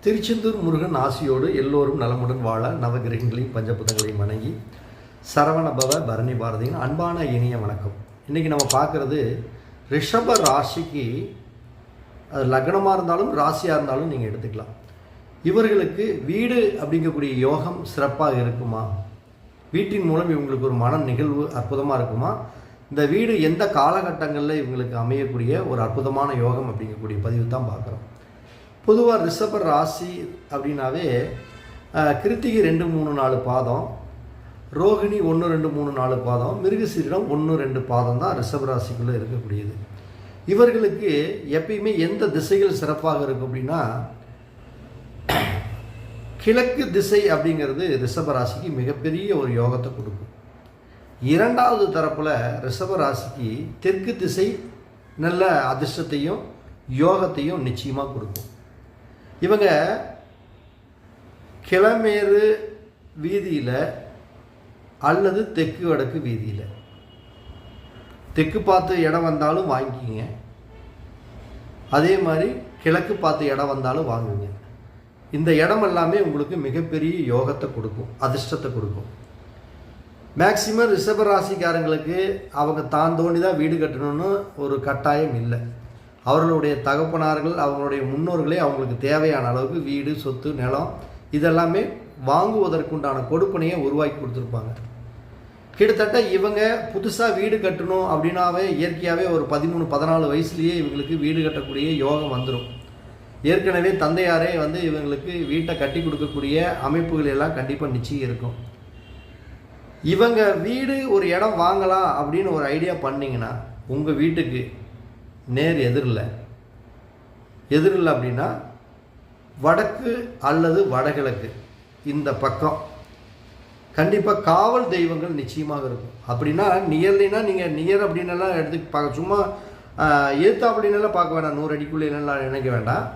திருச்செந்தூர் முருகன் ஆசியோடு எல்லோரும் நலமுடன் வாழ நவகிரகங்களையும் பஞ்சபுதங்களையும் வணங்கி சரவணபவ பரணி பாரதியின் அன்பான இனிய வணக்கம். இன்றைக்கி நம்ம பார்க்குறது ரிஷப ராசிக்கு, அது லக்னமாக இருந்தாலும் ராசியாக இருந்தாலும் நீங்கள் எடுத்துக்கலாம். இவர்களுக்கு வீடு அப்படிங்கக்கூடிய யோகம் சிறப்பாக இருக்குமா? வீட்டின் மூலம் இவங்களுக்கு ஒரு மன நிகழ்வு அற்புதமாக இருக்குமா? இந்த வீடு எந்த காலகட்டங்களில் இவங்களுக்கு அமையக்கூடிய ஒரு அற்புதமான யோகம் அப்படிங்கக்கூடிய பதிவு தான் பார்க்குறோம். பொதுவாக ரிஷப ராசி அப்படின்னாவே கிருத்திகை 2, 3, 4 பாதம், ரோகிணி 1, 2, 3, 4 பாதம், மிருகசீரிடம் 1, 2 பாதம் தான் ரிஷப ராசிக்குள்ளே இருக்கக்கூடியது. இவர்களுக்கு எப்பயுமே எந்த திசைகள் சிறப்பாக இருக்கும் அப்படின்னா, கிழக்கு திசை அப்படிங்கிறது ரிஷப ராசிக்கு மிகப்பெரிய ஒரு யோகத்தை கொடுக்கும். இரண்டாவது தரப்பில் ரிஷப ராசிக்கு தெற்கு திசை நல்ல அதிர்ஷ்டத்தையும் யோகத்தையும் நிச்சயமாக கொடுக்கும். இவங்க கிழமேறு வீதியில் அல்லது தெற்கு வடக்கு வீதியில், தெற்கு பார்த்து இடம் வந்தாலும் வாங்கிக்கிங்க, அதே மாதிரி கிழக்கு பார்த்து இடம் வந்தாலும் வாங்குங்க. இந்த இடம் எல்லாமே உங்களுக்கு மிகப்பெரிய யோகத்தை கொடுக்கும், அதிர்ஷ்டத்தை கொடுக்கும். மேக்சிமம் ரிஷபராசிக்காரங்களுக்கு அவங்க தான் தோண்டி தான் வீடு கட்டணும்னு ஒரு கட்டாயம் இல்லை. அவர்களுடைய தகப்பனார்கள், அவங்களுடைய முன்னோர்களே அவங்களுக்கு தேவையான அளவுக்கு வீடு, சொத்து, நிலம் இதெல்லாமே வாங்குவதற்குண்டான கொடுப்பனையை உருவாக்கி கொடுத்துருப்பாங்க. கிட்டத்தட்ட இவங்க புதுசாக வீடு கட்டணும் அப்படின்னாவே இயற்கையாகவே ஒரு 13, 14 வயசுலேயே இவங்களுக்கு வீடு கட்டக்கூடிய யோகம் வந்துடும். ஏற்கனவே தந்தையாரே இவங்களுக்கு வீட்டை கட்டி கொடுக்கக்கூடிய அமைப்புகள் எல்லாம் கண்டிப்பாக நிச்சயம் இருக்கும். இவங்க வீடு ஒரு இடம் வாங்கலாம் அப்படின்னு ஒரு ஐடியா பண்ணிங்கன்னா, உங்கள் வீட்டுக்கு நேர் எதிரில் அப்படின்னா வடக்கு அல்லது வடகிழக்கு இந்த பக்கம் கண்டிப்பாக காவல் தெய்வங்கள் நிச்சயமாக இருக்கும். அப்படின்னா நியர்லினா நீங்கள் நியர் அப்படின்னலாம் எடுத்து சும்மா ஏற்று அப்படின்னெல்லாம் பார்க்க வேண்டாம், 100 அடிக்குள்ளேலாம் நினைக்க வேண்டாம்.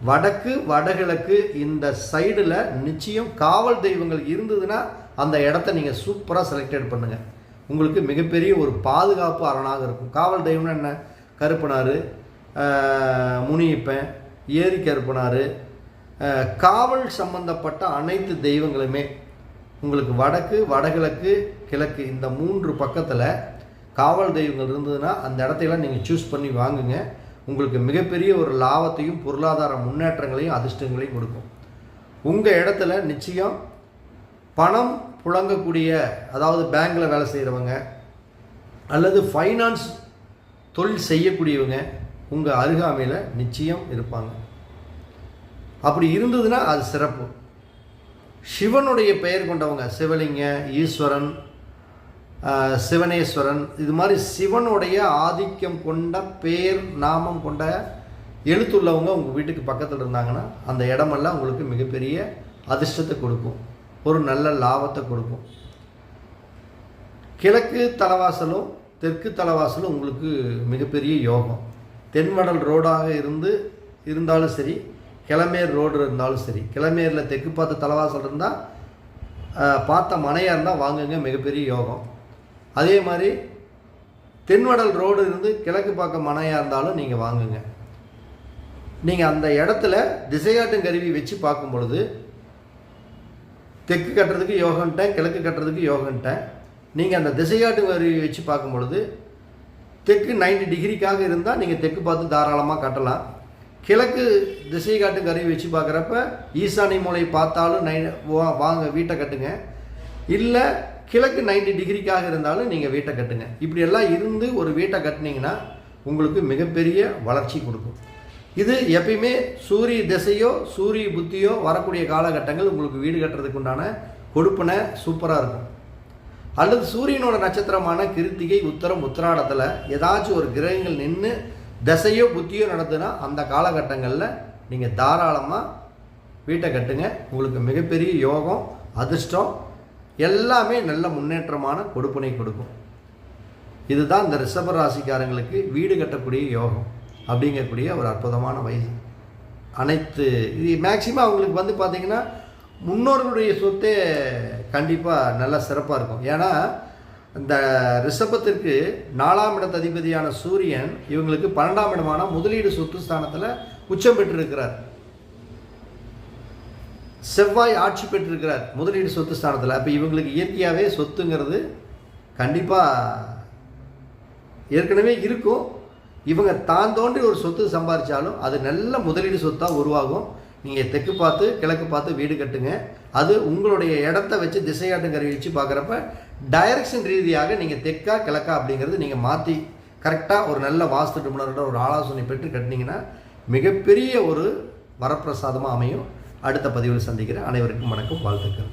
வடக்கு வடகிழக்கு இந்த சைடில் நிச்சயம் காவல் தெய்வங்கள் இருந்ததுன்னா அந்த இடத்த நீங்கள் சூப்பராக செலக்டட் பண்ணுங்கள். உங்களுக்கு மிகப்பெரிய ஒரு பாதுகாப்பு அரணாக இருக்கும். காவல் தெய்வம்னா என்ன? கருப்பனார், முனியப்பன், ஏரி கருப்பனார், காவல் சம்பந்தப்பட்ட அனைத்து தெய்வங்களுமே உங்களுக்கு வடக்கு வடகிழக்கு கிழக்கு இந்த 3 பக்கத்தில் காவல் தெய்வங்கள் இருந்ததுன்னா அந்த இடத்தையெல்லாம் நீங்கள் சூஸ் பண்ணி வாங்குங்க. உங்களுக்கு மிகப்பெரிய ஒரு லாபத்தையும் பொருளாதார முன்னேற்றங்களையும் அதிர்ஷ்டங்களையும் கொடுக்கும். உங்கள் இடத்துல நிச்சயம் பணம் புழங்கக்கூடிய, அதாவது பேங்கில் வேலை செய்கிறவங்க அல்லது ஃபைனான்ஸ் தொழில் செய்யக்கூடியவங்க உங்கள் அருகாமையில் நிச்சயம் இருப்பாங்க. அப்படி இருந்ததுன்னா அது சிறப்பு. சிவனுடைய பெயர் கொண்டவங்க, சிவலிங்க, ஈஸ்வரன், சிவனேஸ்வரன், இது மாதிரி சிவனுடைய ஆதிக்கம் கொண்ட பேர் நாமம் கொண்ட எழுத்துள்ளவங்க உங்கள் வீட்டுக்கு பக்கத்தில் இருந்தாங்கன்னா அந்த இடமெல்லாம் உங்களுக்கு மிகப்பெரிய அதிர்ஷ்டத்தை கொடுக்கும், ஒரு நல்ல லாபத்தை கொடுக்கும். கிழக்கு தலைவாசலும் தெற்கு தலைவாசலும் உங்களுக்கு மிகப்பெரிய யோகம். தென்வடல் ரோடாக இருந்தாலும் சரி, கிழமேர் ரோடு இருந்தாலும் சரி, கிழமேரில் தெற்கு பார்த்த தலைவாசல் இருந்தால் பார்த்த மனையாக இருந்தால் வாங்குங்க, மிகப்பெரிய யோகம். அதே மாதிரி தென்வடல் ரோடு இருந்து கிழக்கு பார்க்க மனையாக இருந்தாலும் நீங்கள் வாங்குங்க. நீங்கள் அந்த இடத்துல திசைகாட்டும் கருவி வச்சு பார்க்கும் பொழுது தெற்கு கட்டுறதுக்கு யோகன்ட்டேன், கிழக்கு கட்டுறதுக்கு யோகன்ட்டேன். நீங்கள் அந்த திசைகாட்டு கருவி வச்சு பார்க்கும் பொழுது தெற்கு 90 டிகிரிக்காக இருந்தால் நீங்கள் தெற்கு பார்த்து தாராளமாக கட்டலாம். கிழக்கு திசை காட்டும் கருவி வச்சு பார்க்குறப்ப ஈசானி மூலை பார்த்தாலும் வாங்க வீட்டை கட்டுங்க. இல்லை கிழக்கு 90 டிகிரிக்காக இருந்தாலும் நீங்கள் வீட்டை கட்டுங்க. இப்படியெல்லாம் இருந்து ஒரு வீட்டை கட்டினீங்கன்னா உங்களுக்கு மிகப்பெரிய வளர்ச்சி கொடுக்கும். இது எப்பயுமே சூரிய திசையோ சூரிய புத்தியோ வரக்கூடிய காலகட்டங்கள் உங்களுக்கு வீடு கட்டுறதுக்கு உண்டான கொடுப்பனை சூப்பராக இருக்கும். அல்லது சூரியனோட நட்சத்திரமான கிருத்திகை, உத்தரம், உத்திராடத்தில் ஏதாச்சும் ஒரு கிரகங்கள் நின்று திசையோ புத்தியோ நடத்துனா அந்த காலகட்டங்களில் நீங்கள் தாராளமாக வீட்டை கட்டுங்க. உங்களுக்கு மிகப்பெரிய யோகம், அதிர்ஷ்டம் எல்லாமே நல்ல முன்னேற்றமான கொடுப்பனை கொடுக்கும். இதுதான் இந்த ரிஷப ராசிக்காரங்களுக்கு வீடு கட்டக்கூடிய யோகம் அப்படிங்கக்கூடிய ஒரு அற்புதமான வயசு. அனைத்து இது மேக்சிமம் அவங்களுக்கு பார்த்திங்கன்னா முன்னோர்களுடைய சொத்தே கண்டிப்பாக நல்லா சிறப்பாக இருக்கும். ஏன்னா இந்த ரிஷபத்திற்கு 4ஆம் இடத்து அதிபதியான சூரியன் இவங்களுக்கு 12ஆம் இடமான முதலீடு சொத்து ஸ்தானத்தில் உச்சம் பெற்றிருக்கிறார். செவ்வாய் ஆட்சி பெற்றிருக்கிறார் முதலீடு சொத்து ஸ்தானத்தில். அப்போ இவங்களுக்கு இயற்கையாகவே சொத்துங்கிறது கண்டிப்பாக ஏற்கனவே இருக்கும். இவங்க தான் தோன்றி ஒரு சொத்து சம்பாதிச்சாலும் அது நல்ல முதலீடு சொத்தாக உருவாகும். நீங்கள் தெற்கு பார்த்து கிழக்கு பார்த்து வீடு கட்டுங்க. அது உங்களுடைய இடத்த வச்சு திசையாட்டும் கருவி வச்சு பார்க்குறப்ப டைரக்ஷன் ரீதியாக நீங்கள் தெற்கா கிழக்கா அப்படிங்கிறது நீங்கள் மாற்றி கரெக்டாக ஒரு நல்ல வாஸ்து நிபுணரோட ஒரு ஆலோசனை பெற்று கட்டினீங்கன்னா மிகப்பெரிய ஒரு வரப்பிரசாதமாக அமையும். அடுத்த பதிவில் சந்திக்கிறேன். அனைவருக்கும் வணக்கம், வாழ்த்துக்கள்.